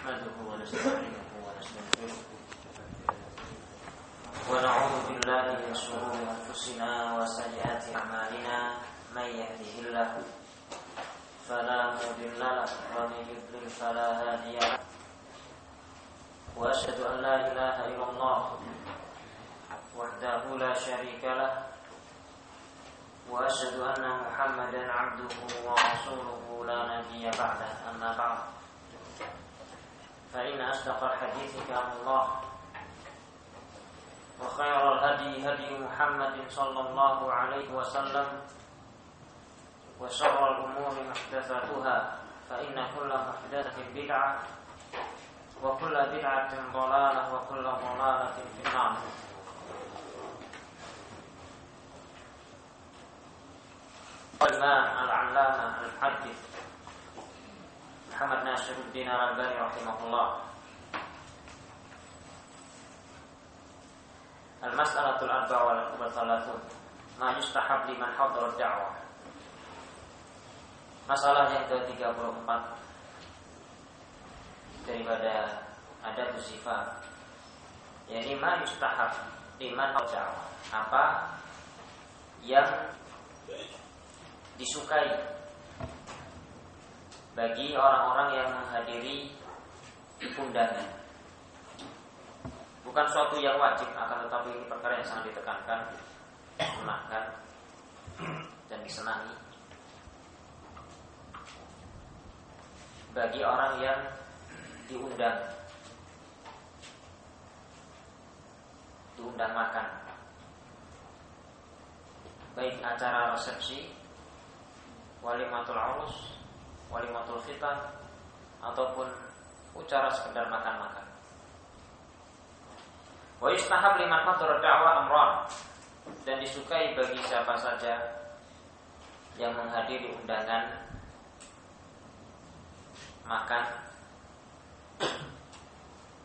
نحمده ونستعينه ونستغفره ونعوذ بالله من شرور أنفسنا وسيئات أعمالنا من يهده الله فلا مضل له ومن يضلل فلا هادي له وأشهد أن لا إله إلا الله وحده لا شريك له وأشهد أن محمدا عبده ورسوله لا نبي بعده أما بعد فإن أصدق الحديث كلام الله وخير الهدي هدي محمد صلى الله عليه وسلم وشر الأمور محدثاتها فإن كل محدثة بدعة وكل بدعة ضلالة وكل ضلالة في النار. الإمام العلامة المحدث محمد ناصر الدين الألباني رحمه الله. المسألة الأربع والثلاثون ما يستحب لمن حضر الدعوة. Masalah yang ke-34 daripada adab sifat, yakni ma yustahab liman hadar, apa yang disukai bagi orang-orang yang menghadiri undangan. Bukan suatu yang wajib, akan tetapi ini perkara yang sangat ditekankan, disunahkan dan disenangi bagi orang yang diundang makan, baik acara resepsi, walimatul urus, walimatul khitan, ataupun acara sekedar makan-makan. Wa yustahab liman hadara da'wa amran, dan disukai bagi siapa saja yang menghadiri undangan makan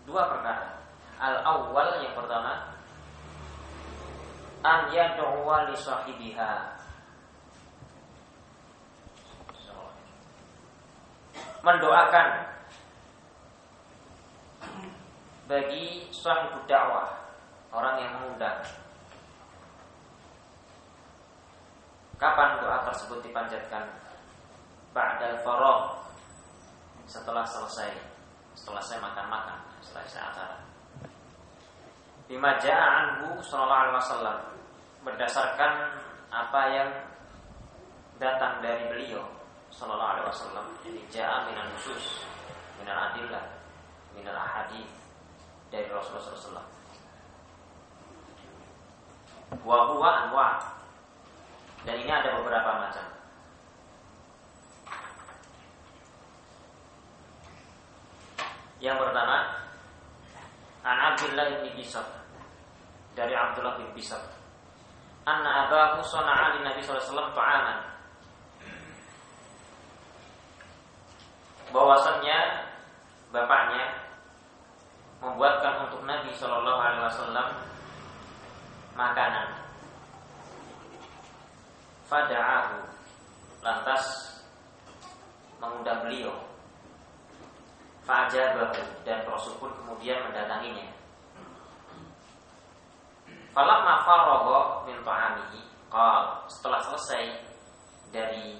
dua perkara. Al-awwal, yang pertama, an yad'uwa li sahibiha, mendoakan bagi sahibud dakwah, orang yang mengundang. Kapan doa tersebut dipanjatkan? Ba'dal faragh, setelah selesai makan-makan, selesai acara. Bima ja'a anhu sallallahu alaihi wasallam, berdasarkan apa yang datang dari beliau sallallahu alaihi wasallam. Jadi ja'a minan nusus, minal adillah, minal ahadits, dari Rasulullah sallallahu alaihi wasallam. Wa huwa anwa', dan ini ada beberapa macam. Yang pertama, an Abdullah bin Bishr, dari Abdullah bin Bishr, anna abahu sana'a li Nabi sallallahu alaihi wasallam ta'aman, bahwasannya bapaknya membuatkan untuk Nabi sallallahu alaihi wasallam makanan. Fada'ahu, lantas mengundang beliau. Fa'ajabahu, dan Rasul pun kemudian mendatanginya. Falamma faragha min ta'amihi qala, setelah selesai dari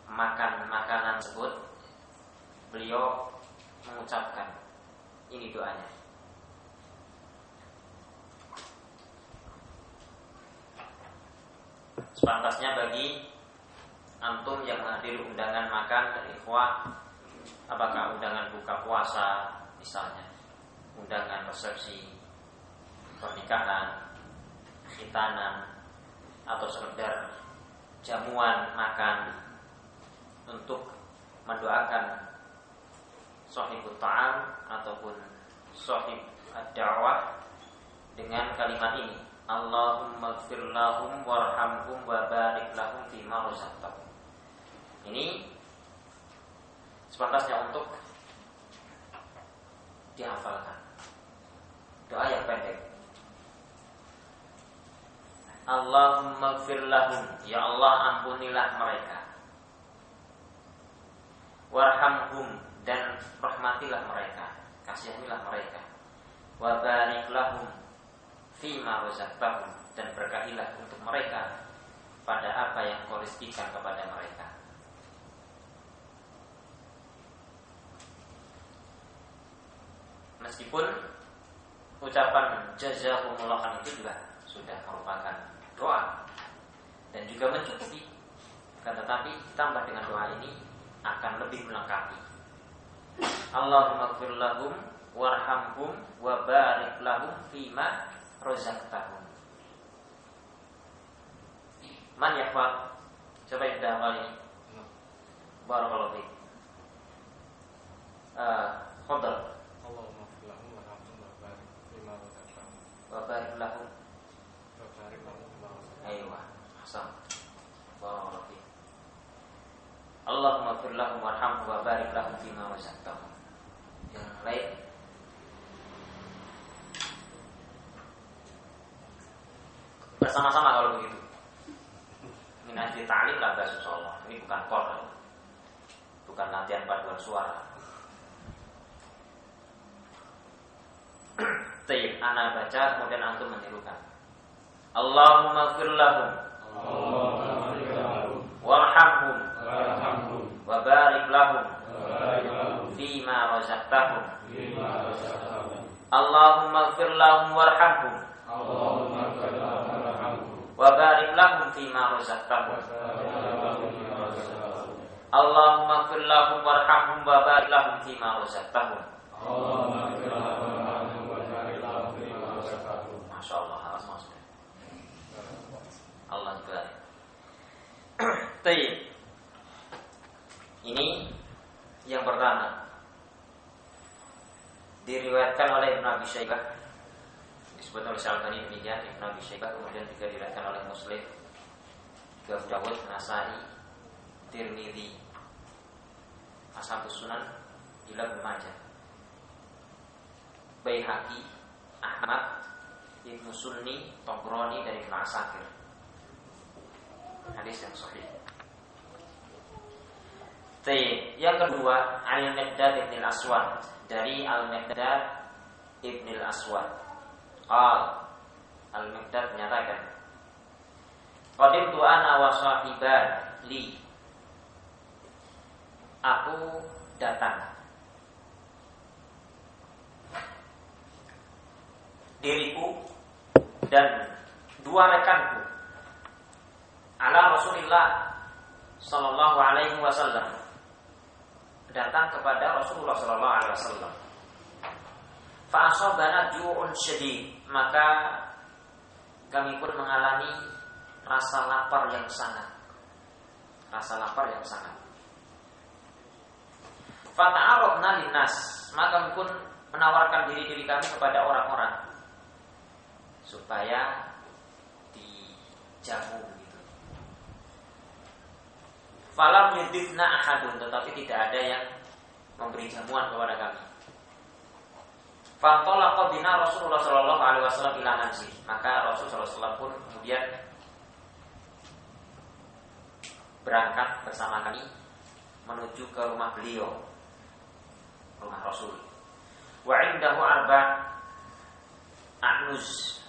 makan makanan tersebut, beliau mengucapkan ini doanya. Sepantasnya bagi antum yang menghadiri undangan makan dari ikhwah, apakah undangan buka puasa misalnya, undangan resepsi, pernikahan, khitanan, atau sekedar jamuan makan, untuk mendoakan sahibut ta'am ataupun sahib ad-da'wah dengan kalimat ini: Allahumma ighfir lahum warhamhum wa barik lahum fima razaqtahum. Ini sepantasnya untuk dihafalkan. Doa yang pendek. Allahumma ighfir lahum, ya Allah ampunilah mereka. Warhamhum, dan rahmatilah mereka, kasihanilah mereka. Wa barik lahum fima razaqtahum, dan berkahilah untuk mereka pada apa yang Kau rizkikan kepada mereka. Meskipun ucapan jazakumullah khairan itu juga sudah merupakan doa dan juga mencukupi, tetapi ditambah dengan doa ini akan lebih melengkapi. Allahumma ighfir lahum warhamhum wa barik lahum fima razaqtahum. Man yahfaz? Siapa yang sudah hafal ini? Barakallahu fiik. Fadhal. Allahumma ighfir lahum warhamhum wa barik fima razaqtahum. Wa barik lahum. Wa barik lahum fima razaqtahum. Aywa, ahsan. Barakallahu fiik. Allahumma ighfir lahum warhamhum wa barik lahum fima razaqtahum. Yang lain? Bersama-sama kalau begitu. Min ajli ta'lim la ba'as insyaallah. Ini bukan kor, bukan latihan paduan suara. Tayyib, ana baca kemudian antum menirukan. Allahumma ighfir lahum warhamhum wa barik lahum fima razaqtahum. Allahumma ighfir lahum warhamhum wa barik lahum fima razaqtahum. Allahumma ighfir lahum warhamhum wa barik lahum fima razaqtahum. Masya Allah, harus masuk. Allah barik. Tayyib. Ini yang pertama diriwayatkan oleh Ibnu Abi Syaibah, disebut oleh Syalbani demikian. Ibnu Abi Syaibah kemudian juga diriwayatkan oleh Muslim, Abu Dawud, Nasai, Tirmidzi, Ashabus Sunan, Ibnu Majah, Baihaqi, Ahmad, Ibnu Sunni, Tabrani dari Ibnu Asakir. Hadis yang sahih. Yang kedua, Al-Miqdad ibn al-Aswad, dari Al-Miqdad ibn al-Aswad. Al-Miqdad menyatakan, qadimtu ana wa sahiban li. Aku datang, diriku dan dua rekanku, ala Rasulillah sallallahu alaihi wasallam, datang kepada Rasulullah sallallahu alaihi wasallam. Fa asabana ju'un syadid, maka kami pun mengalami rasa lapar yang sangat. Fa ta'arradna linnas, maka kami pun menawarkan diri kami kepada orang-orang supaya dijamu gitu. Falam yudifna ahadun, tetapi tidak ada yang memberi jamuan kepada kami. Fantolaqa bina Rasulullah sallallahu alaihi wasallam ila manzil, maka Rasulullah sallallahu alaihi wasallam pun kemudian berangkat bersama kami menuju ke rumah beliau, rumah Rasul. Wa indahu arba' a'nuz,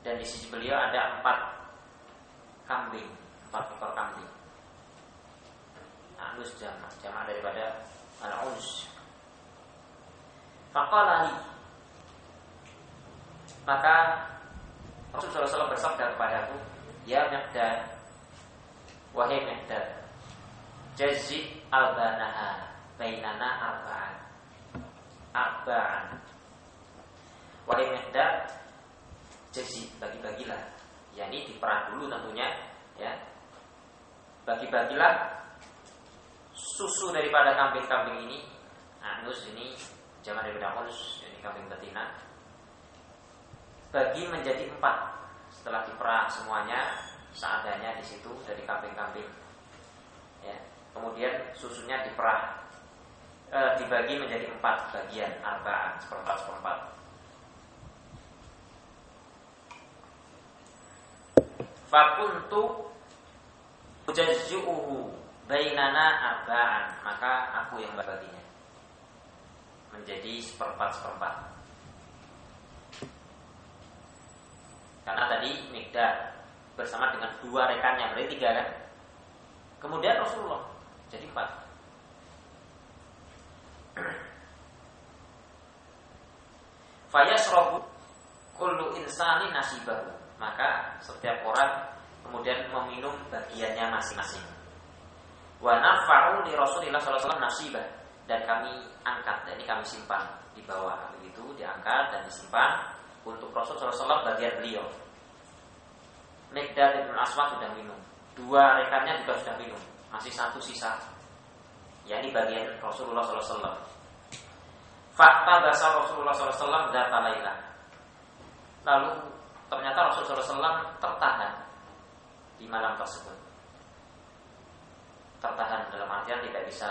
dan di sisi beliau ada 4 ekor kambing. A'nuz jamak daripada al-uz. Faqala li, maka Rasulullah SAW bersabda kepadaku, ya Miqdad, wahai Miqdad, jazid albanaha bainana arba'an. Wahai Miqdad, jazid, bagi-bagilah, yakni diperah dulu tentunya, ya. Bagi-bagilah susu daripada kambing-kambing ini. Anus ini jamak daripada anus, ini kambing betina. Bagi menjadi 4 setelah diperah semuanya seadanya di situ dari kambing-kambing. Ya. Kemudian susunya diperah, dibagi menjadi 4 bagian, arba'an, seperempat. Fakuntu ujazzi'uhu bainana arba'an, maka aku yang membaginya menjadi seperempat. Karena tadi Mikdad bersama dengan 2 rekannya, berarti 3 kan. Kemudian Rasulullah jadi 4. Fayasrobu kullu insani nasibahu, maka setiap orang kemudian meminum bagiannya masing-masing. Wa nafa'u li Rasulillah sallallahu alaihi wasallam nasibah, dan kami angkat, dan ini kami simpan di bawah, begitu diangkat dan disimpan untuk Rasul sallallahu alaihi wasallam bagian beliau. Mikdad bin Aswad sudah minum, 2 rekannya juga sudah minum, masih 1 sisa, yakni bagian Rasulullah sallallahu alaihi wasallam. Fakta dasar Rasulullah sallallahu alaihi wasallam dzata lailah. Lalu ternyata Rasulullah sallallahu alaihi wasallam tertahan di malam tersebut. Tertahan dalam artian tidak bisa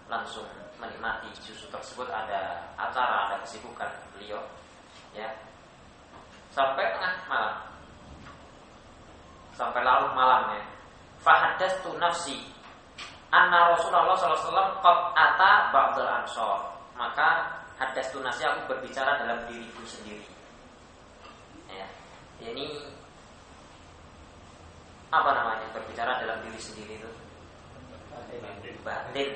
langsung menikmati susu tersebut, ada acara, ada kesibukan beliau, ya, sampai tengah malam, sampai larut malam, ya. Fahadastu nafsi anna Rasulullah sallallahu alaihi wasallam qad ata ba'dal ansor, maka hadastu nafsi, aku berbicara dalam diriku sendiri, ya. Ini apa namanya berbicara dalam diri sendiri itu? Batin,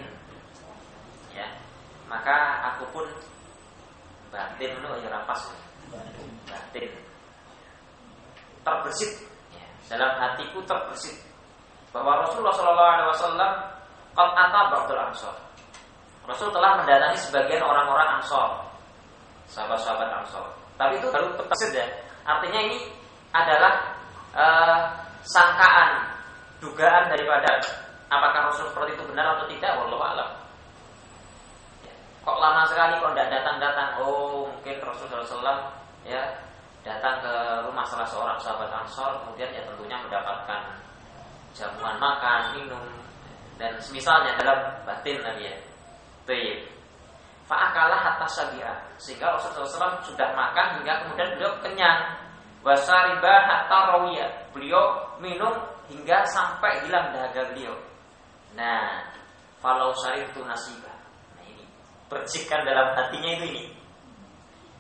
ya. Maka aku pun batin itu ya rapas, batin terbersit, ya. Dalam hatiku terbersit bahwa Rasulullah SAW qad ata ba'dul ansor, Rasul telah mendatangi sebagian orang-orang Ansor, sahabat-sahabat Ansor. Tapi itu baru terbersit, ya. Artinya ini adalah sangkaan, dugaan daripada apakah Rasul seperti itu benar atau tidak, wallahu a'lam. Ya. Kok lama sekali kok tidak datang-datang? Oh, mungkin Rasul SAW ya datang ke rumah salah seorang sahabat Ansor, kemudian ya tentunya mendapatkan jamuan makan, minum, dan semisalnya dalam batin tadi, ya. Baik. Fa'akalah hatta sabira, sehingga Rasul SAW sudah makan hingga kemudian beliau kenyang. Wasariba hatta rawiya, beliau minum hingga sampai hilang dahaga beliau. Nah, falau syaribtu nasibah. Nah, ini percikan dalam hatinya itu ini.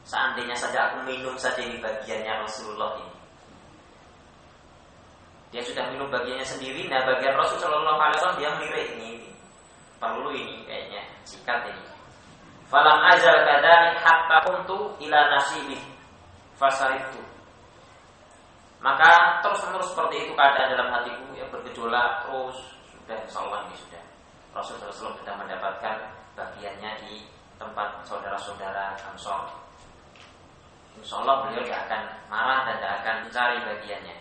Seandainya saja aku minum saja ini bagiannya Rasulullah ini. Dia sudah minum bagiannya sendiri. Nah, bagian Rasulullah SAW dia melirik ini. Perlu ini kayaknya sikat ini. Falam azal kadari hatta kuntu ila nasibih fasaribtu. Maka terus-menerus seperti itu keadaan dalam hatiku, ya, bergejolak terus. Sudah insyaallah ini sudah Rasulullah SAW sudah mendapatkan bagiannya di tempat saudara-saudara Ansor. Insyaallah beliau tidak akan marah dan tidak akan mencari bagiannya.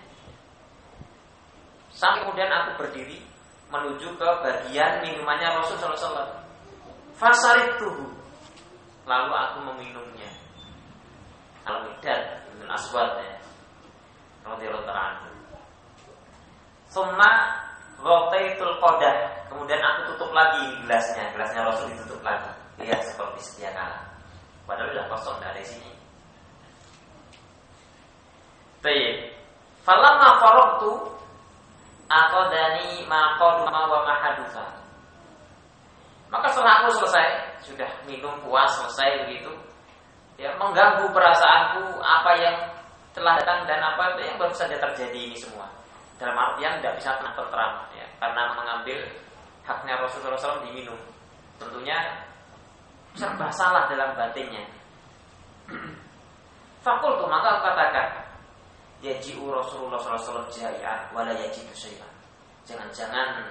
Sampai kemudian aku berdiri menuju ke bagian minumannya Rasulullah SAW. Fasaribtuhu, lalu aku meminumnya. Al-Mikdad bin Aswad, ya, radhiyallahu ta'ala. Summa ghataitul qadah, kemudian aku tutup lagi gelasnya Rasul ditutup lagi, lihat seperti sedia kala. Padahal sudah kosong, tidak ada isinya. Baik. Falamma faragtu aqadani ma qaduma wa ma hadutha. Maka setelah aku selesai, sudah minum puas, selesai begitu, ya, mengganggu perasaanku apa yang telah datang dan apa yang baru saja terjadi ini semua. Dalam artian tidak bisa tenang, ya, karena mengambil haknya Rasulullah SAW diminum. Tentunya serba salah dalam batinnya. Fakultu, maka aku katakan, yaji'u Rasulullah SAW jai'an wala yajidu syai'an. Jangan-jangan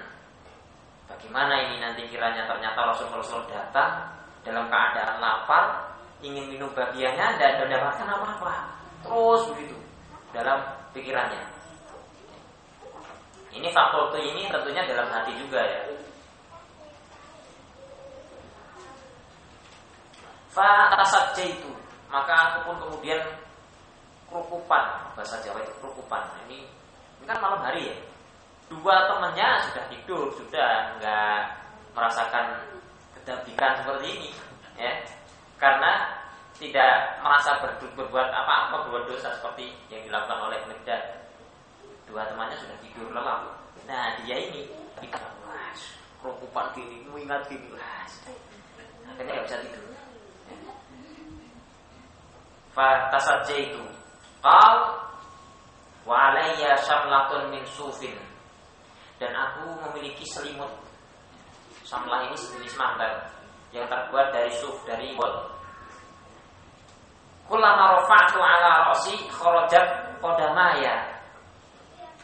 bagaimana ini nanti kiranya ternyata Rasulullah SAW datang dalam keadaan lapar, ingin minum bagiannya dan mendapatkan apa-apa. Terus begitu dalam pikirannya. Ini fakultu ini tentunya dalam hati juga, ya. Fatasajjaitu, maka aku pun kemudian kerukupan, bahasa Jawa itu kerukupan. Ini kan malam hari, ya. 2 temannya sudah tidur, sudah nggak merasakan kedabikan seperti ini, ya, karena tidak merasa berbuat apa-apa, berbuat dosa seperti yang dilakukan oleh Mikdad. 2 temannya sudah tidur lelap. Nah, dia ini umpan gini, mengingat gini. Akhirnya nggak bisa tidur. Fatasajjaitu. Qal wa alayya syamlatun min sufin. Dan aku memiliki selimut. Samlah ini sejenis mantel yang terbuat dari suf, dari wol. Kullama rafa'tu ala ra'si kharajat qadamaya.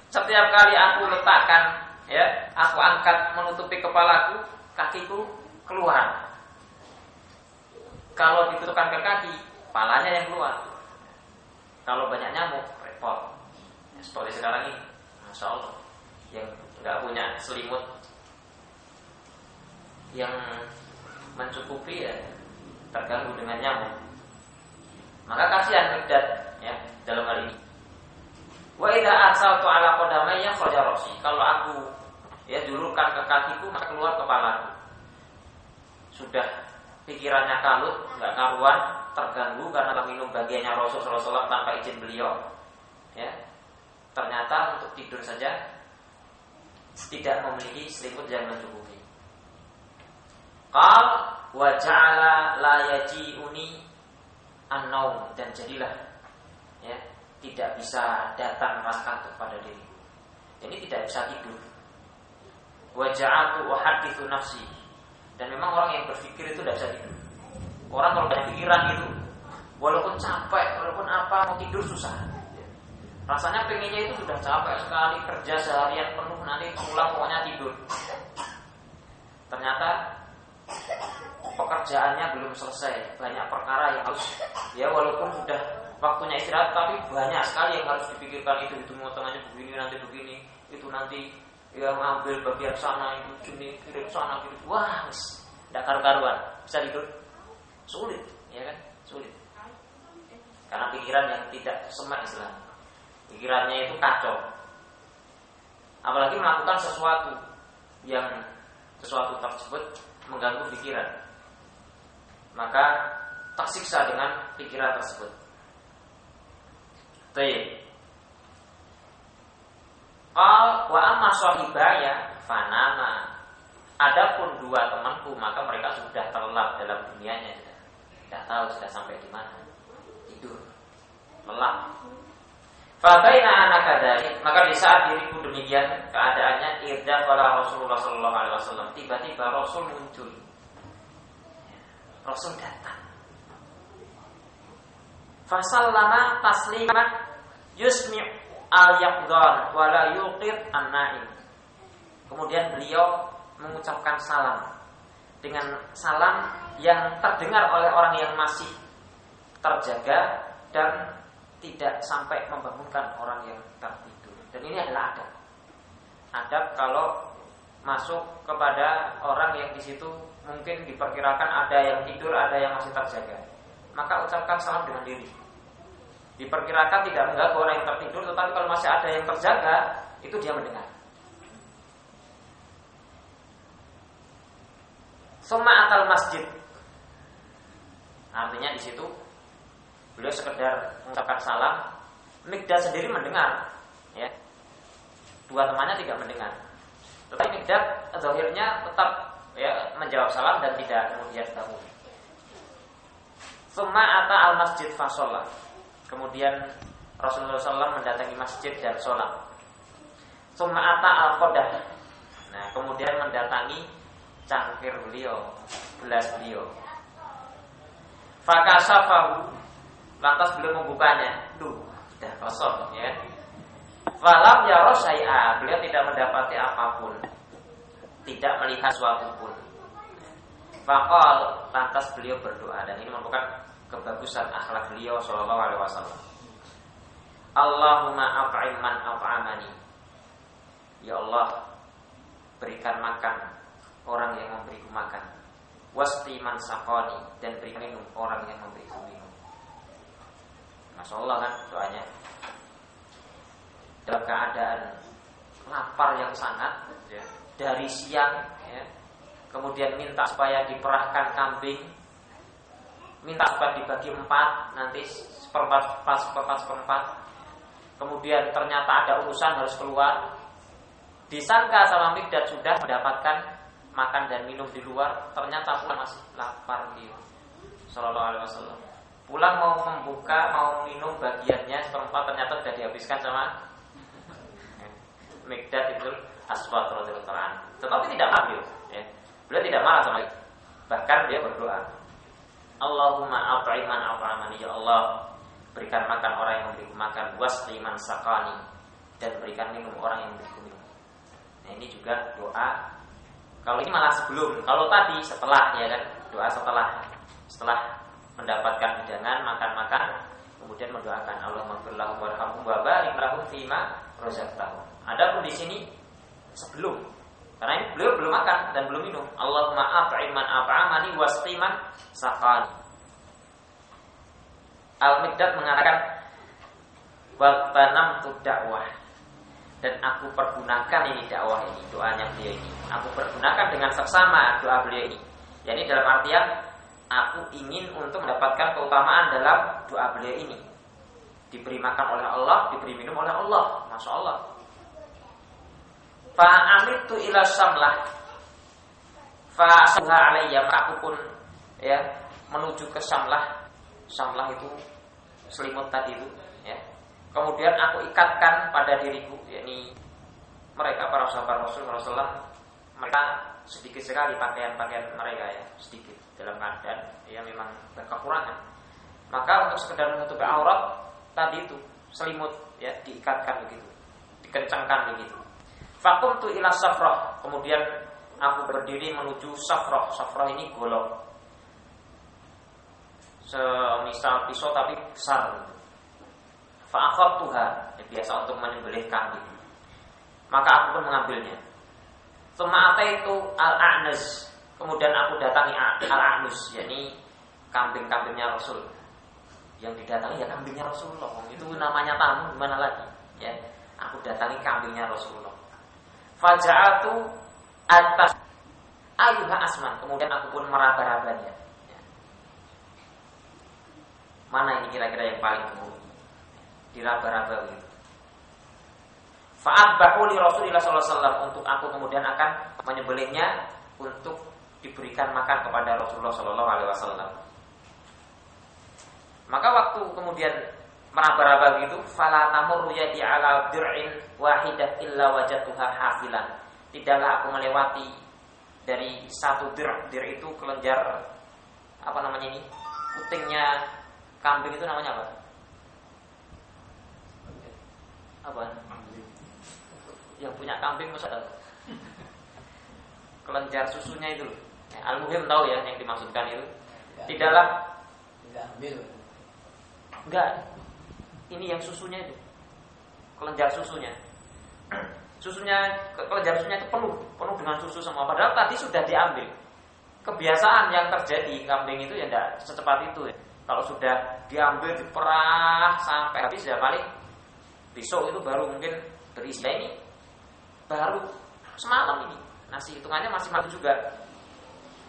Setiap kali aku letakkan, ya, aku angkat menutupi kepalaku, kakiku keluar. Kalau ditutupkan ke kaki, kepalanya yang keluar. Kalau banyak nyamuk, repot. Ya, seperti sekarang ini, Masya Allah, yang nggak punya selimut yang mencukupi, ya, terganggu dengan nyamuk. Maka kasihan Miqdad, ya, dalam hal ini. Wa idza arsaltu ala qadamayya kharaja ra'si. Kalau aku, ya, julurkan ke kakiku, maka keluar kepalaku. Sudah pikirannya kalut, enggak karuan, terganggu karena minum bagiannya Rasulullah SAW tanpa izin beliau. Ya. Ternyata untuk tidur saja tidak memiliki selimut yang mencukupi. Qal wa ja'ala la yaji'uni an-naum, dan jadilah, ya, tidak bisa datang rasa kantuk pada diriku. Ini tidak bisa tidur. Wa ja'atu uhadditsu nafsi. Dan memang orang yang berpikir itu tidak bisa tidur. Orang kalau banyak pikiran itu, walaupun capek, walaupun apa, mau tidur susah. Rasanya pengennya itu sudah capek sekali, kerja seharian penuh, nanti pulang pokoknya tidur. Ternyata pekerjaannya belum selesai, banyak perkara yang harus, ya, walaupun sudah waktunya istirahat, tapi banyak sekali yang harus dipikirkan. Itu motongannya begini, nanti begini, itu nanti yang ambil bagian sana, itu sini, kirim sana, kirim. Wah, tidak karu-karuan. Bisa tidur? Sulit, ya kan? Sulit. Karena pikiran yang tidak semak Islam, pikirannya itu kacau. Apalagi melakukan sesuatu yang sesuatu tersebut mengganggu pikiran, maka tersiksa dengan pikiran tersebut. Baik. Qal wa amma sahibaya fanama. Adapun dua temanku, maka mereka sudah terlelap dalam dunianya, tidak tahu sudah sampai di mana, tidur, lelap. Fa baina ana kadzalik, maka di saat diriku demikian keadaannya, idza qala Rasulullah sallallahu alaihi wasallam, tiba-tiba Rasul muncul. Rasul datang. Fa sallama tasliman yusmi' al-yaqdhan wa la yuqir an-na'im. Kemudian beliau mengucapkan salam dengan salam yang terdengar oleh orang yang masih terjaga dan tidak sampai membangunkan orang yang tertidur. Dan ini adalah adab. Adab kalau masuk kepada orang yang di situ mungkin diperkirakan ada yang tidur, ada yang masih terjaga, maka ucapkan salam dengan diri. Diperkirakan tidak mengganggu orang yang tertidur, tetapi kalau masih ada yang terjaga, itu dia mendengar. Summa atal masjid. Artinya di situ beliau sekedar mengucapkan salam, Miqdad sendiri mendengar, ya. Dua temannya tidak mendengar. Tetapi Miqdad zahirnya tetap, ya, menjawab salam dan tidak kemudian bangun. Summa ata al masjid fa shalah. Kemudian Rasulullah SAW mendatangi masjid dan sholat. Summa ata al qadah. Nah, kemudian mendatangi cangkir beliau, gelas beliau. Fakasafahu, lantas beliau membukanya. Sudah kosong, ya. Falam yara syai'a, beliau tidak mendapati apapun, tidak melihat suatu pun. Faqal, lantas beliau berdoa, dan ini merupakan kebagusan akhlak beliau sallallahu alaihi wasallam. Allahumma at'im man at'amani. Ya Allah, berikan makan orang yang memberiku makan. Wasqi man saqani, dan berikan minum orang yang memberiku minum. Masya Allah kan doanya. Dalam keadaan lapar yang sangat, ya, dari siang, ya, kemudian minta supaya diperahkan kambing, minta supaya dibagi 4, nanti seperempat. Kemudian ternyata ada urusan harus keluar. Disangka sama Miqdad sudah mendapatkan makan dan minum di luar, ternyata pulang masih lapar beliau sallallahu alaihi wasallam. Pulang mau membuka, mau minum bagiannya seperempat, ternyata sudah dihabiskan sama Miqdad ibn Aswad radhiyallahu anhu. Tetapi tidak marah beliau, ya. Beliau tidak marah sama itu. Bahkan dia berdoa, Allahumma at'iman at'amani, ya Allah, berikan makan orang yang memberiku makan, wasqi man saqani, dan berikan minum orang yang memberiku minum. Nah, ini juga doa. Kalau ini malah sebelum, kalau tadi setelah, ya kan, doa setelah mendapatkan hidangan, makan, kemudian mendoakan Allahumma ighfir lahum warhamhum wa barik lahum fima razaqtahum. Adapun di sini sebelum, karena ini beliau belum makan dan belum minum. Allahumma at'im man at'amani wasqi man saqani. Al-Miqdad mengatakan wa tanamtu dakwah, dan aku pergunakan ini dakwah ini, doanya beliau ini, aku pergunakan dengan seksama doa beliau ini. Jadi dalam artian aku ingin untuk mendapatkan keutamaan dalam doa beliau ini. Diberi makan oleh Allah, diberi minum oleh Allah. Masya Allah. Fa'amittu ila samlah fa'asuha alayya, aku pun ya menuju ke samlah. Samlah itu selimut tadi itu, ya. Kemudian aku ikatkan pada diriku, yakni mereka para sahabat Rasulullah, mereka sedikit sekali pakaian-pakaian mereka, ya, sedikit dalam keadaan yang memang kekurangan. Maka untuk sekedar menutupi aurat tadi itu selimut, ya, diikatkan begitu, dikencangkan begitu. Faqumtu ila safrah, kemudian aku berdiri menuju safrah. Safrah ini golok, semisal pisau tapi besar. Fa'akhadtuha, ya, biasa untuk menyembelih kambing. Maka aku pun mengambilnya. Tsumma ataitu al-a'naz, kemudian aku datangi al-a'nuz, yakni kambing-kambingnya Rasul. Yang didatangi ya kambingnya Rasulullah. Itu namanya tamu, gimana lagi? Ya, aku datangi kambingnya Rasulullah. Faja'atu atas ayuha asman, kemudian aku pun meraba-rabanya. Mana ini kira-kira yang paling gemuk? Diraba-raba begitu. Fa'adbahu li Rasulillah sallallahu alaihi wasallam, untuk aku kemudian akan menyembelihnya untuk diberikan makan kepada Rasulullah sallallahu alaihi wasallam. Maka waktu kemudian meraba-raba begitu, fala tamurru yadi ala dir'in wahidah illa wajadtuha hafilan. Tidaklah aku melewati dari satu dir' itu kelenjar, apa namanya ini? Putingnya kambing itu namanya apa? Apa? Yang punya kambing masa tahu? Kelenjar susunya itu loh. Ya, Al-Muhim tahu ya yang dimaksudkan itu. Tidaklah. Enggak. Ini yang susunya itu. Kelenjar susunya. Kelenjar susunya itu penuh dengan susu semua. Padahal tadi sudah diambil. Kebiasaan yang terjadi kambing itu ya tidak secepat itu ya. Kalau sudah diambil, diperah sampai habis, ya paling besok itu baru mungkin berisi. Ini baru semalam ini, nasi hitungannya masih malam juga.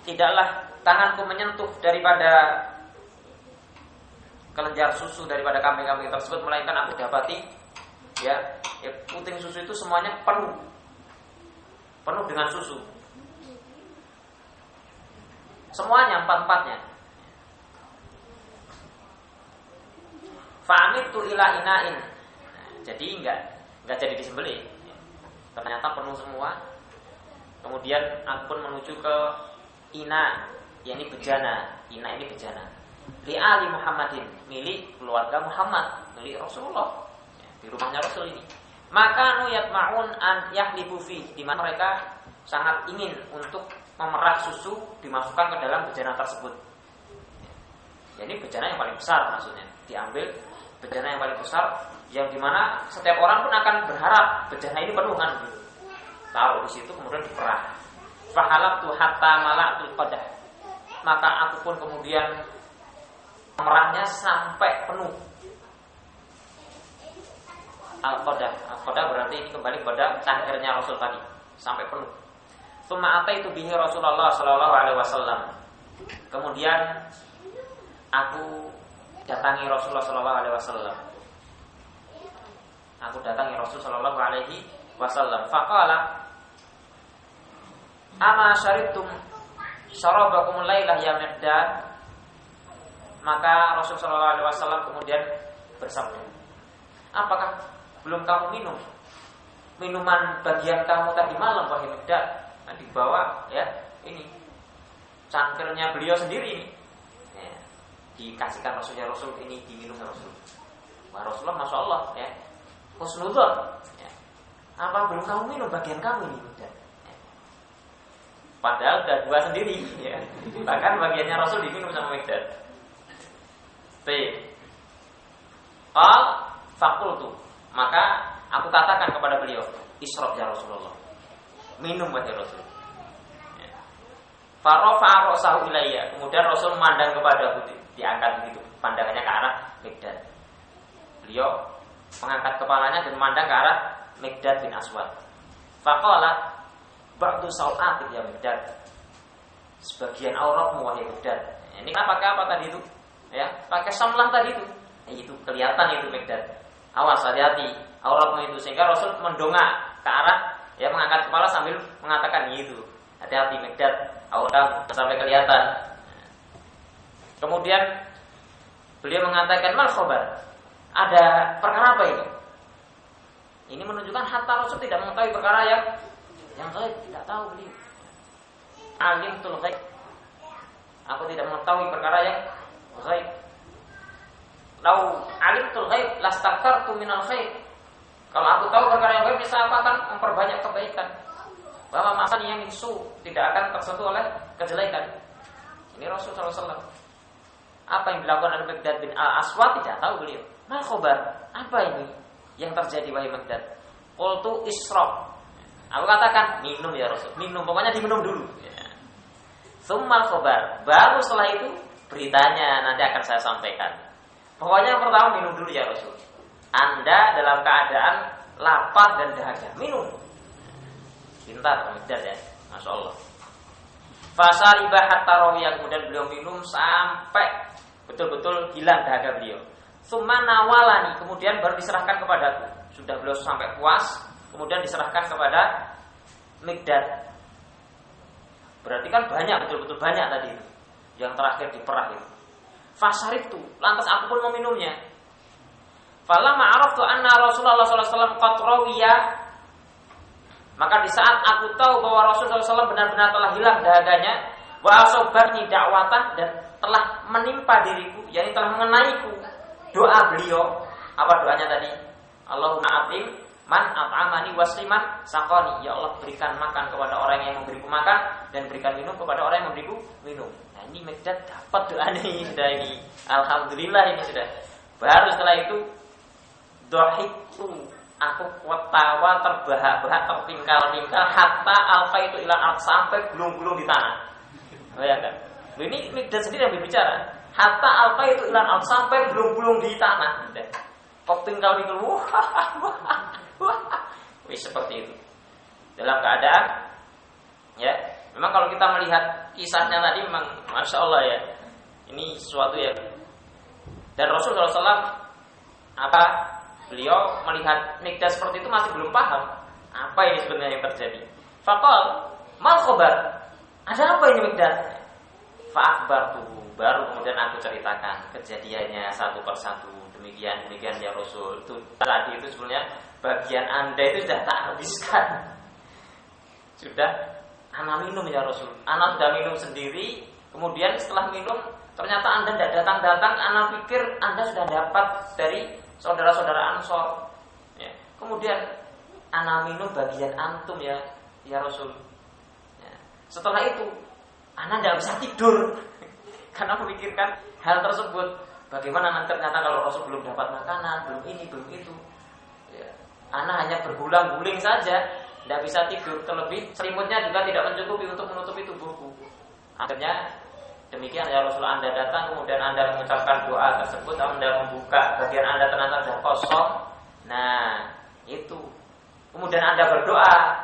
Tidaklah tanganku menyentuh daripada kelenjar susu daripada kambing-kambing tersebut, melainkan aku dapati ya puting susu itu semuanya penuh dengan susu, semuanya, empat-empatnya. Fa'amittu ila ina'in, jadi enggak jadi disembelih. Ternyata penuh semua. Kemudian aku pun menuju ke ina, yakni bejana. Ina ini bejana. Li ali Muhammadin, milik keluarga Muhammad, milik Rasulullah. Di rumahnya Rasul ini. Maka nuyat ma'un an yahlibu fi, di mana mereka sangat ingin untuk memerah susu dimasukkan ke dalam bejana tersebut. Ya, ini bejana yang paling besar maksudnya. Diambil bejana yang paling besar, yang dimana setiap orang pun akan berharap bejana ini penuh kan gitu. Taruh di situ kemudian diperah. Fahalatu hatta mala'tul qadah, maka aku pun kemudian memerahnya sampai penuh. Al-qadah berarti ini kembali pada cangkirnya Rasul tadi, sampai penuh. Tsumma ataitu bihi Rasulullah sallallahu alaihi wasallam, kemudian aku datangi Rasulullah sallallahu alaihi wasallam. Aku datangi Rasul sallallahu alaihi wasallam. Faqala, ama syaribtum syarabakumul lailah ya Miqdad. Maka Rasulullah SAW kemudian bersabda, apakah belum kamu minum minuman bagian kamu tadi malam wahai Miqdad? Nah, dibawa ya ini cangkirnya beliau sendiri ini ya, dikasihkan Rasulnya, Rasul ini diminum Rasul. Wah, Rasulullah masya Allah ya husnudzon ya. Apa belum kamu minum bagian kamu ini Miqdad? Ya. Padahal udah dua sendiri ya. Bahkan bagiannya Rasul diminum sama Miqdad. Qal faqultu, maka aku katakan kepada beliau, isyrab ya Rasulullah, minum wahai Rasul. Farafa'a ra'sahu ilayya, kemudian Rasul memandang kepadaku, diangkat begitu pandangannya ke arah Miqdad. Beliau mengangkat kepalanya dan memandang ke arah Miqdad bin Aswad. Faqala ba'du saw'atik ya Miqdad, sebagian auratmu wahai Miqdad. Ini kan pakai apa tadi itu? Ya, pakai samlah tadi itu. Itu kelihatan itu Miqdad. Awas, hati-hati auratmu itu, sehingga Rasul mendongak ke arah ya, mengangkat kepala sambil mengatakan itu. Hati-hati Miqdad, aurat sampai kelihatan. Kemudian beliau mengatakan mal khabar? Ada perkara apa ini? Ini menunjukkan hatta Rasul tidak mengetahui perkara yang gaib, tidak tahu beliau. Alimtul ghaib. Aku tidak mengetahui perkara yang ghaib. Lau alimtul ghaib lastaktartu minal khair. Kalau aku tahu perkara yang gaib, bisa aku akan memperbanyak kebaikan. Bahwa masanya min su tidak akan tersentuh oleh kejelekan. Ini Rasulullah SAW. Apa yang dilakukan oleh Miqdad bin Al-Aswad tidak tahu beliau. Mal khobar, apa ini yang terjadi wahai Miqdad? Qultu isyrab. Aku katakan minum ya Rasul, minum, pokoknya diminum dulu. Tsummal khobar, baru setelah itu beritanya nanti akan saya sampaikan. Pokoknya yang pertama minum dulu ya Rasul. Anda dalam keadaan lapar dan dahaga, minum. Pintar Miqdad ya, masya Allah. Fasariba hatta rawiya, kemudian beliau minum sampai betul-betul hilang dahaga beliau. Tsumma nawalani, kemudian baru diserahkan kepadaku. Sudah beliau sampai puas, kemudian diserahkan kepada Miqdad. Berarti kan banyak, betul-betul banyak tadi itu. Yang terakhir diperah itu. Fasaribtu, lantas aku pun meminumnya. Falamma araftu anna Rasulullah sallallahu alaihi wasallam qad rawiya, maka di saat aku tahu bahwa Rasulullah SAW benar-benar telah hilang dahaganya, wa asobani dakwatan, dan telah menimpa diriku, yakni telah mengenaiku doa beliau. Apa doanya tadi? Allahumma atim man at'amani wasliman saqani. Ya Allah, berikan makan kepada orang yang memberiku makan, dan berikan minum kepada orang yang memberiku minum. Nah, ini Miqdad dapat doa ini sudah ini. Alhamdulillah ini sudah. Baru setelah itu dhahiku, aku ketawa terbahak-bahak, terpingkal-pingkal, hatta alfa itu ilang sampai gulung-gulung di tanah. Bayangkan. Ini Miqdad sendiri yang berbicara. Hatta alfa itu ilang sampai gulung-gulung di tanah. Kok pingkal-pingkal, wih, seperti itu. Dalam keadaan, ya, memang kalau kita melihat kisahnya tadi, memang masya Allah ya, ini sesuatu ya. Dan Rasulullah SAW beliau melihat Miqdad seperti itu masih belum paham apa ini sebenarnya yang terjadi. Faqal mal khabar, ada apa ini Miqdad? Fa'akhbartu, baru kemudian aku ceritakan kejadiannya satu persatu. Demikian ya Rasul. Itu tadi itu sebenarnya bagian Anda itu sudah tak habiskan. Sudah Anda minum ya Rasul. Anda sudah minum sendiri. Kemudian setelah minum ternyata Anda tidak datang-datang. Anda pikir Anda sudah dapat dari saudara-saudara Ansor. Ya. Kemudian Anda minum bagian antum ya Rasul. Ya. Setelah itu Anda tidak bisa tidur karena memikirkan hal tersebut. Bagaimana nanti ternyata kalau Rasul belum dapat makanan, belum ini, belum itu. Ya. Anda hanya bergulang-guling saja, tidak bisa tidur. Terlebih selimutnya juga tidak mencukupi untuk menutupi tubuhku. Akhirnya demikian ya Rasul, Anda datang, kemudian Anda mengucapkan doa tersebut, Anda membuka bagian Anda ternyata sudah kosong. Nah, itu. Kemudian Anda berdoa,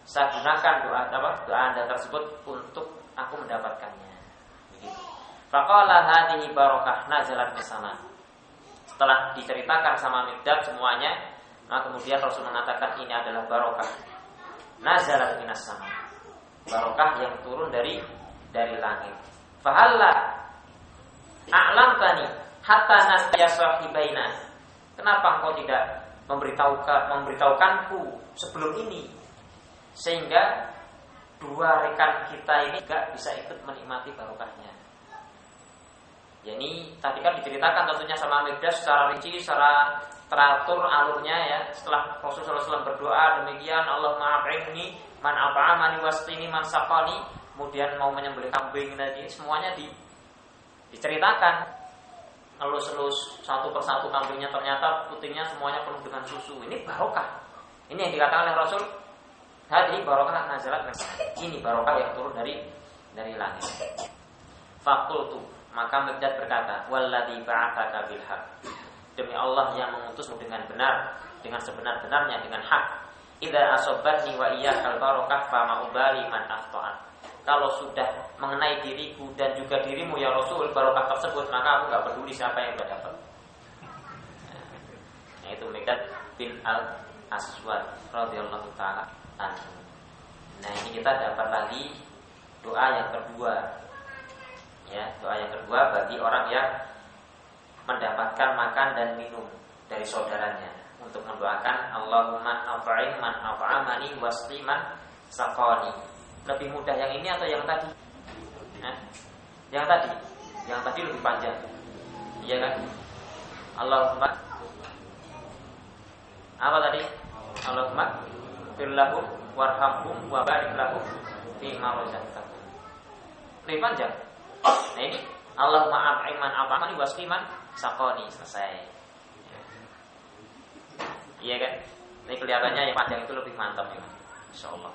saya gunakan doa Anda tersebut untuk aku mendapatkannya. Begitu. Faqala hadhihi barakah nazalat bisana. Setelah diceritakan sama Miqdad semuanya, maka kemudian Rasul mengatakan ini adalah barokah nazalat minas sama. barokah yang turun dari langit. Fahalla a'lamtani hatta nasya sahibaina. Kenapa engkau tidak memberitahukanku sebelum ini sehingga dua rekan kita ini juga bisa ikut menikmati barokahnya. Yani tadi kan diceritakan tentunya sama Miqdad secara rinci, secara teratur alurnya ya. Setelah Rasulullah SAW berdoa demikian, Allahumma a'inni man at'amani wasqini man saqani, kemudian mau menyembelih kambing tadi, semuanya diceritakan. Elus-elus satu persatu kambingnya, ternyata putingnya semuanya penuh dengan susu. Ini barokah. Ini yang dikatakan oleh Rasul, hadhi barokah nazalat, ini barokah yang turun dari langit. Faqultu, maka Miqdad berkata, walladzi ba'atsaka bil haqq, demi Allah yang mengutusmu dengan benar, dengan sebenar-benarnya, dengan hak. Idza asobbatni wa iyyakal barakah fa ma ubali man afṭa'at. Kalau sudah mengenai diriku dan juga dirimu ya Rasul barokah tersebut, maka aku enggak peduli siapa yang dapat. Nah, itu Miqdad bin Al-Aswad radhiyallahu taala anhu. Nah, ini kita dapat lagi doa yang kedua. Ya, doa yang kedua bagi orang yang mendapatkan makan dan minum dari saudaranya, untuk mendoakan Allahumma at'im man at'amani wasqi man saqani. Lebih mudah yang ini atau yang tadi? Yang tadi lebih panjang. Iya kan? Allahumma apa tadi? Allahumma firlahum warhamhum wa barik lahum fi ma razaqtahum. Lebih panjang. Nah ini Allahumma at'im man at'amani wasqi man saqani, selesai. Iya kan? Ini kelihatannya yang panjang itu lebih mantap ya, insyaallah.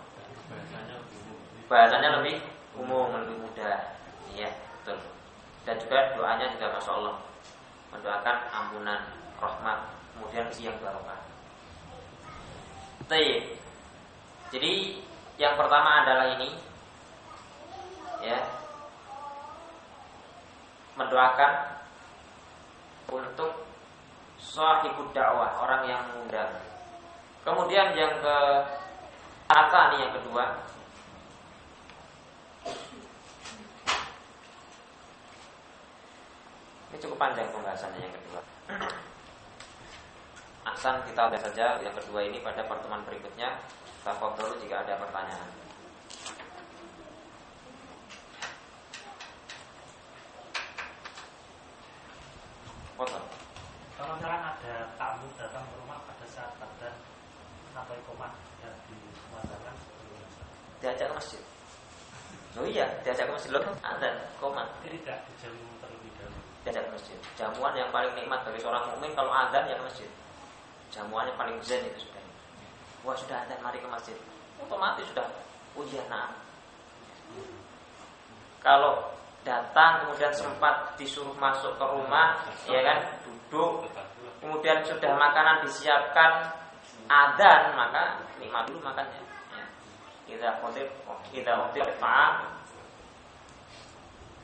Bahasanya lebih umum, lebih mudah. Iya, betul. Dan juga doanya juga Masya Allah, mendoakan ampunan, rahmat, kemudian siang barokah. Baik. Jadi yang pertama adalah ini, ya, mendoakan untuk sahibud dakwah, orang yang mengundang. Kemudian yang yang kedua, ini cukup panjang pembahasannya yang kedua. Ahsan, kita lihat saja yang kedua ini pada pertemuan berikutnya. Tafadhol jika ada pertanyaan. Foto. Kalau misalkan ada tamu datang ke rumah pada saat adzan sampai qomat dan dikumandangkan, diajak ke masjid. Oh iya, diajak ke masjid loh, adzan, qomat. Tidak dijamu terlebih dahulu. Diajak ke masjid. Jamuan yang paling nikmat bagi seorang mukmin kalau adzan ya ke masjid. Jamuan yang paling zen itu sudah. Wah sudah adzan, mari ke masjid. Otomatis sudah. Oh iya, nah. Kalau datang kemudian sempat disuruh masuk ke rumah, ya kan, duduk, kemudian sudah makanan disiapkan, adzan, maka nikmat dulu makannya. Idza qutib ta'am,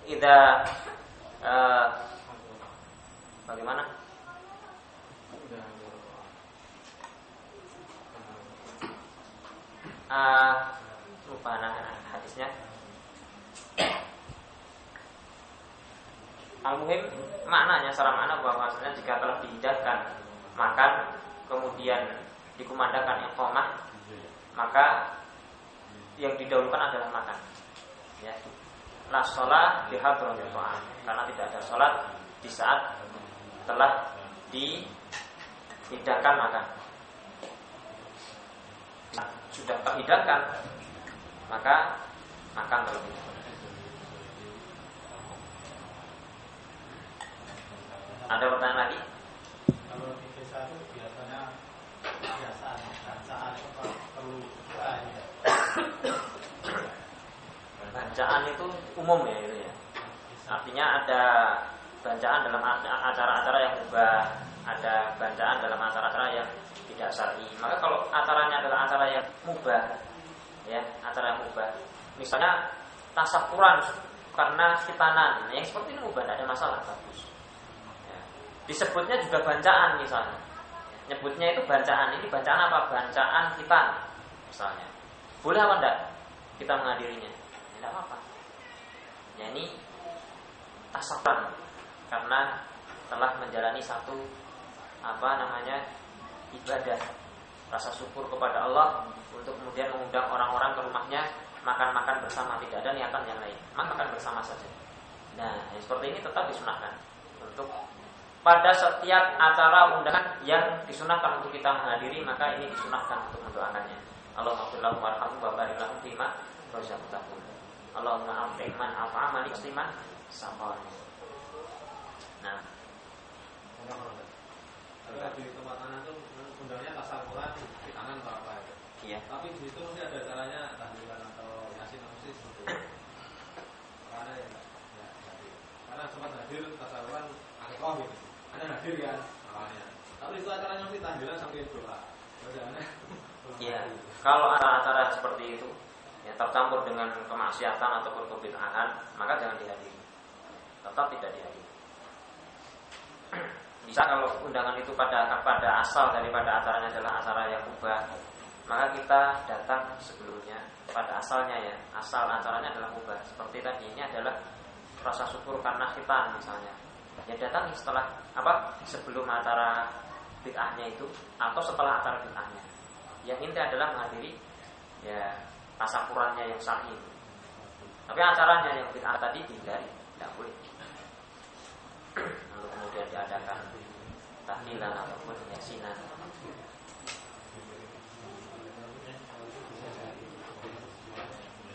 idza bagaimana? Lupa hadisnya. Al-muhim maknanya, secara makna bahwasanya jika telah dihidangkan makan kemudian dikumandangkan iqamah, maka yang didahulukan adalah makan. Ya. La shalah bi hadratil ta'am, karena tidak ada salat di saat telah dihidangkan makan. Sudah terhidangkan maka makan terlebih dahulu. Ada pertanyaan lagi? Kalau di desa itu biasanya bacaan itu perlu doa ya. Bacaan itu umum ya itu ya. Artinya ada bacaan dalam acara-acara yang mubah, ada bacaan dalam acara-acara yang tidak syar'i. Maka kalau acaranya adalah acara yang mubah, ya, acara yang mubah. Misalnya tasyakuran karena khitanan, yang seperti ini mubah, tidak ada masalah, bagus. Disebutnya juga bacaan misalnya. Nyebutnya itu bacaan. Ini bacaan apa? Bacaan khitan misalnya. Boleh apa enggak? kita menghadirinya, tidak apa-apa. Ya ini tasapan karena telah menjalani satu ibadah, rasa syukur kepada Allah untuk kemudian mengundang orang-orang ke rumahnya makan-makan bersama, tidak ada niatan yang lain, makan bersama saja. Nah, yang seperti ini tetap disunahkan untuk pada setiap acara undangan yang disunahkan untuk kita menghadiri, maka ini disunahkan untuk mendoakannya. Allahumma ighfir lahum warhamhum wa barik lahum fima razaqtahum. Allahumma a'ti man afa'a man musliman sabar. Nah, ada di tempat mana tuh undangnya tasar Quran di kanan atau apa ya? Iya. Tapi di situ mesti ada caranya tahlilan atau yasin mesti seperti itu. Karena karena sempat hadir tasar Quran akikoh gitu. Ada hadir kan awalnya. Tapi itu acaranya mesti tahlilan sampai doa. Bacaannya. Iya. Kalau acara-acara seperti itu ya tercampur dengan kemaksiatan ataupun kebid'ahan, maka jangan dihadiri. Tetap tidak dihadiri. Bisa kalau undangan itu pada asal daripada acaranya adalah acara yang mubah, maka kita datang sebelumnya pada asalnya ya. Asal acaranya adalah mubah. Seperti tadi ini adalah rasa syukur karena khitan misalnya. Ya datang setelah sebelum acara bid'ahnya itu atau setelah acara bid'ahnya. Yang inti adalah menghadiri ya tasakurannya yang sahih. Tapi acaranya yang bid'ah tadi dihindari, tidak boleh. Lalu kemudian diadakan tahlilan ataupun yasinan.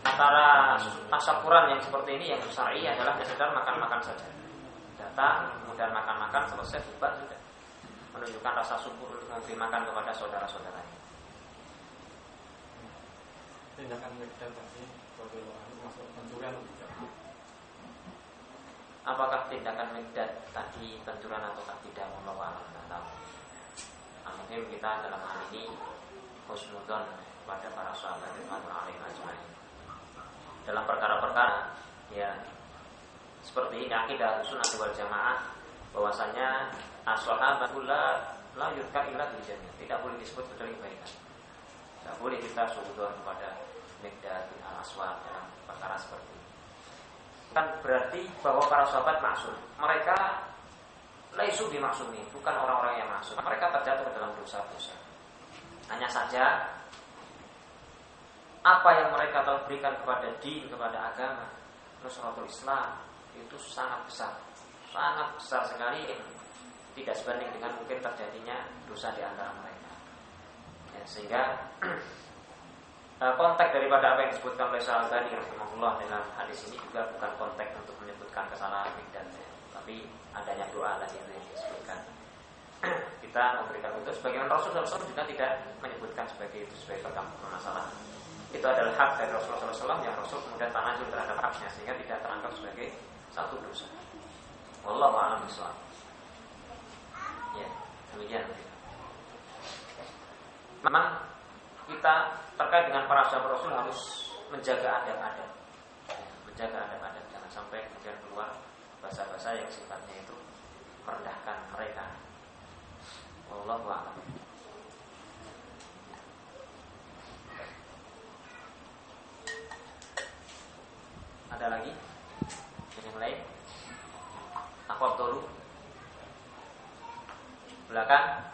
Antara tasakuran yang seperti ini yang syar'i adalah sekedar makan-makan saja. Datang, kemudian makan-makan, selesai bubar sudah. Menunjukkan rasa syukur untuk memberi makan kepada saudara-saudaranya. Tindakan Mikdad tadi masuk pencurian tidak? Apakah tindakan Mikdad tadi pencurian ataukah tidak? Allah tidak tahu. Mungkin kita dalam hal ini husnudzon pada para sahabat radhiyallahu alaihim ajmain. Dalam perkara-perkara ya seperti ini akidah Sunnah wal Jamaah bahwasanya as-sahabatu la yurka illa bil jannah, tidak boleh disebut kecuali kebaikan. Tidak boleh kita suudzon kepada Mikdad bin al-Aswad dalam perkara seperti ini. Kan berarti bahwa para sahabat maksum. Mereka laisu bimaksumi, bukan orang-orang yang maksum. Mereka terjatuh ke dalam dosa-dosa. Hanya saja apa yang mereka telah berikan kepada din, kepada agama, nusratul Islam itu sangat besar sekali, tidak sebanding dengan mungkin terjadinya dosa di antara mereka. Ya, sehingga konteks daripada apa yang disebutkan oleh Syalbani rahimahullah dalam hadis ini juga bukan konteks untuk menyebutkan kesalahan Mikdad, tapi adanya doa tadi yang disebutkan. Kita memberikan itu sebagaimana Rasulullah SAW juga tidak menyebutkan sebagai itu sebagai permasalahan. Itu adalah hak dari Rasulullah SAW yang Rasul kemudian tanazul terhadap haknya sehingga tidak terangkat sebagai satu dosa. Wallahu a'lam bishawab. Ya, demikian. Memang kita terkait dengan para sahabat Rasul harus menjaga adab-adab, menjaga adab-adab, jangan sampai kemudian keluar bahasa-bahasa yang sifatnya itu merendahkan mereka. Wallahu a'lam. Ada lagi yang lain? Aku dulu belakang.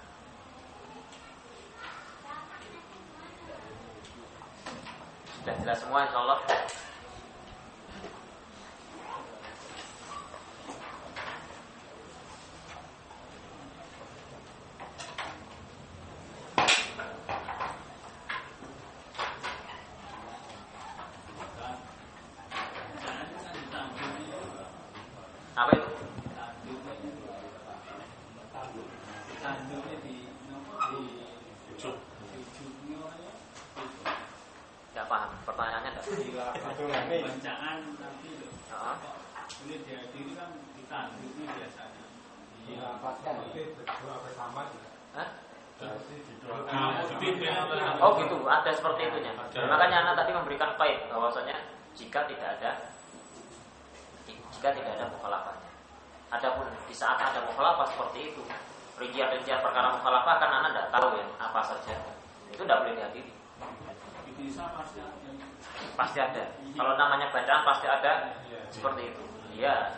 Sudah jelas semua insyaallah. Apa itu? Tidak paham pertanyaannya. Bacaan nanti loh. Ini dihadiri kan ditanduknya biasanya. Dirafatkan berdoa bersama. Hah? Nah, Oh gitu, ada seperti itunya. Makanya anak tadi memberikan qaid bahwasanya jika tidak ada mukhalafahnya. Adapun di saat ada mukhalafah seperti itu, rincian perkara mukhalafah kan anak tidak tahu ya apa saja. Itu tidak boleh dihadiri. bisa pasti ada. Pasti ada. Kalau namanya bacaan pasti ada seperti itu. Iya.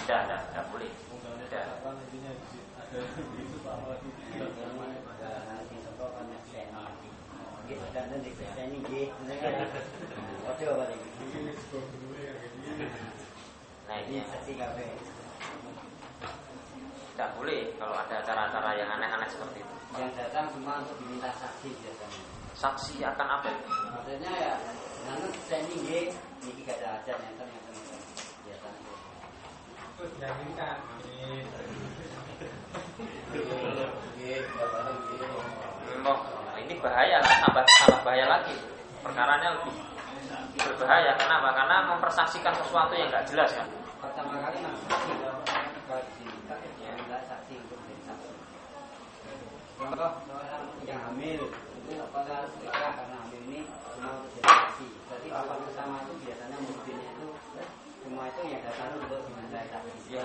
Tidak boleh. Tidak. Nah ini tidak boleh kalau ada acara-acara yang aneh-aneh seperti itu. Yang datang semua untuk diminta saksi biasanya. Saksi akan apa? Maksudnya ya, nanti saya ini gak ada ajar yang biasanya. Terus yang ini kan ini bahaya lah, tambah bahaya lagi. Perkaranya lebih berbahaya. Kenapa? Karena mempersaksikan sesuatu yang nggak jelas kan. Pertama kali saksi kalau diminta saksi untuk menjadi saksi. Contoh orang yang hamil itu apakah karena hamil ini semua untuk jadi saksi. Jadi apa bersama itu biasanya mobilnya itu semua itu yang datang untuk diminta saksi. Ya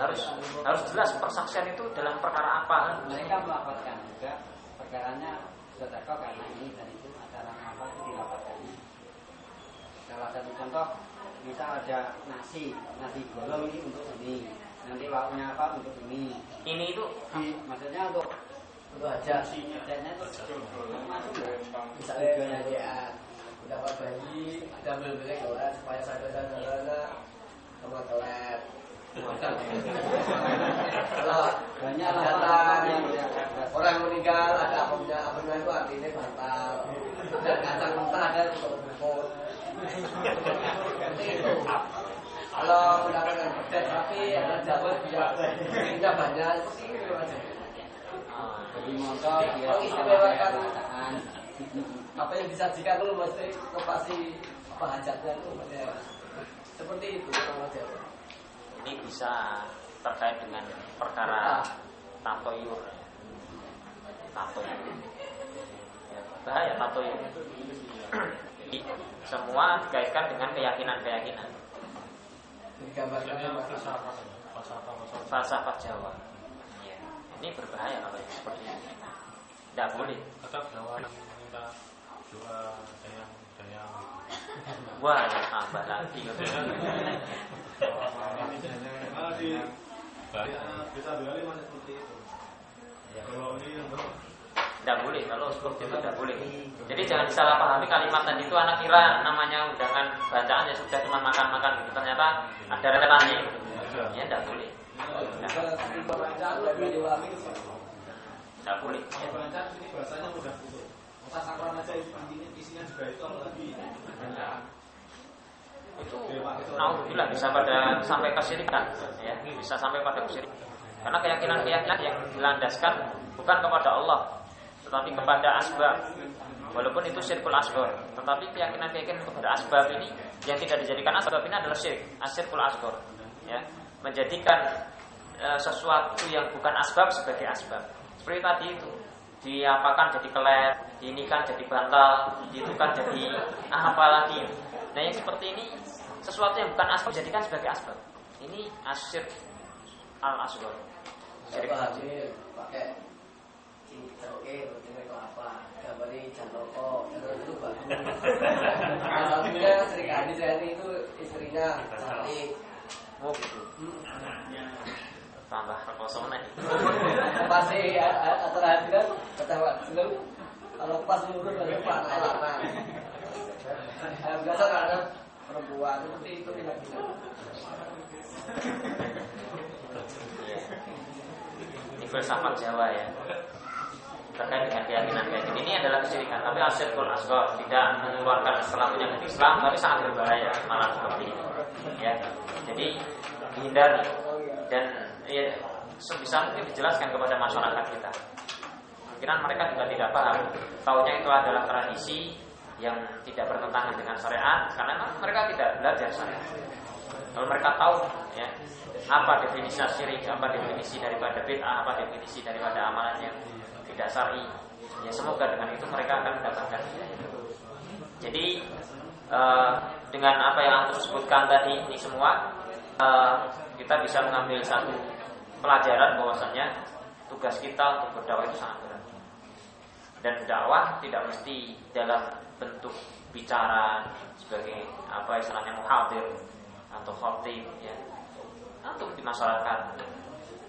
harus jelas persaksian itu dalam perkara apa kan? Mereka melaporkan juga perkaranya sudah karena ini dan itu acara apa itu dilaporkan. Salah satu contoh, misal ada nasi bolong ini untuk ini, nanti lauknya apa untuk ini. Ini itu maksudnya untuk aja nasinya itu masuk bisa tujuannya dia dapat bayi ada beli orang supaya sadar sama telet. Kalau banyak datang orang meninggal ada apa itu artinya bantal dan kacang mentah ada untuk bungkus. Kalau mendapatkan pedas tapi ada dapat kita banyak seperti itu aja. Jadi motor dia istimewakan apa yang disajikan itu mesti pasti apa hajatnya itu seperti itu kalau Jawa. Ini bisa terkait dengan perkara tatoyur. Ya, bahaya tatoyur. Semua dikaitkan dengan keyakinan-keyakinan. Falsafah Jawa. Ya. Ini berbahaya kalau yang seperti ini. Tidak boleh. Tetap Jawa minta doa dayang. Wah, ya tambah lagi. kalau di bisa beli masih seperti itu. Kalau ini Tidak boleh, kalau seperti itu tidak boleh. Jadi jangan disalahpahami kalimat tadi itu anak kira namanya undangan bacaan ya sudah cuma makan-makan gitu. Ternyata ada rentetannya gitu. Ya tidak boleh. Tidak boleh. Bacaan ini bahasanya mudah gitu. Masa sakral aja isinya juga itu apalagi. Itu naudzubillah bisa pada sampai kesyirikan ya, bisa sampai pada kesyirikan. Karena keyakinan-keyakinan yang dilandaskan bukan kepada Allah tetapi kepada asbab. Walaupun itu syirkul asghar, tetapi keyakinan-keyakinan kepada asbab ini yang tidak dijadikan asbab ini adalah syirik, asyirkul asghar. Ya, menjadikan sesuatu yang bukan asbab sebagai asbab. Seperti tadi itu, diapakan jadi kelet, diinikan jadi bantal, diitukan jadi apa lagi. Nah yang seperti ini sesuatu yang bukan asbab dijadikan sebagai asbab. Ini asyirk al-asghar. Syirik pakai cincin itu apa? Gambari jantoko, itu bagus. Alhamdulillah Sri Kandi saya itu istrinya cantik. Oh gitu. Tambah kekosongan nih. Pasti aturan kan ketawa sebelum kalau pas lurus dari Pak Alana. Biasa ada perempuan seperti itu tidak bisa. Ini filsafat Jawa ya. Terkait dengan keyakinan ini adalah kesyirikan. Tapi asyirkul asghar tidak mengeluarkan selamanya dari Islam, tapi sangat berbahaya malah seperti ini. Ya, jadi dihindari dan ya, sebisa mungkin dijelaskan kepada masyarakat kita. Mungkin mereka juga tidak paham. Taunya itu adalah tradisi yang tidak bertentangan dengan syariat, karena mereka tidak belajar syariat. Kalau mereka tahu, ya, apa definisi syirik, apa definisi daripada bid'ah, apa definisi daripada amalan yang tidak syar'i, ya semoga dengan itu mereka akan mendapatkan. Jadi dengan apa yang aku sebutkan tadi ini semua, kita bisa mengambil satu pelajaran bahwasanya tugas kita untuk berdakwah itu sangat berat. Dan dakwah tidak mesti dalam bentuk bicara sebagai apa istilahnya muhadir atau khatib ya, untuk di masyarakat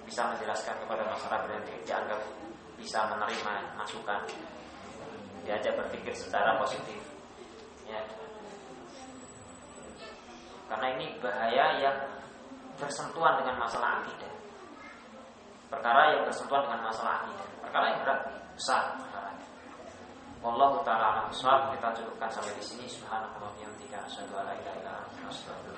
bisa menjelaskan kepada masyarakat dan dianggap bisa menerima masukan, diajak berpikir secara positif ya. Karena ini bahaya yang bersentuhan dengan masalah akidah, perkara yang bersentuhan dengan masalah akidah, perkara yang berat besar perkara. Wallahu ta'ala a'lam bishawab. Kita cukupkan sampai di sini. Subhanallah wa bihamdika asyhadu an la ilaha illa anta astaghfiruka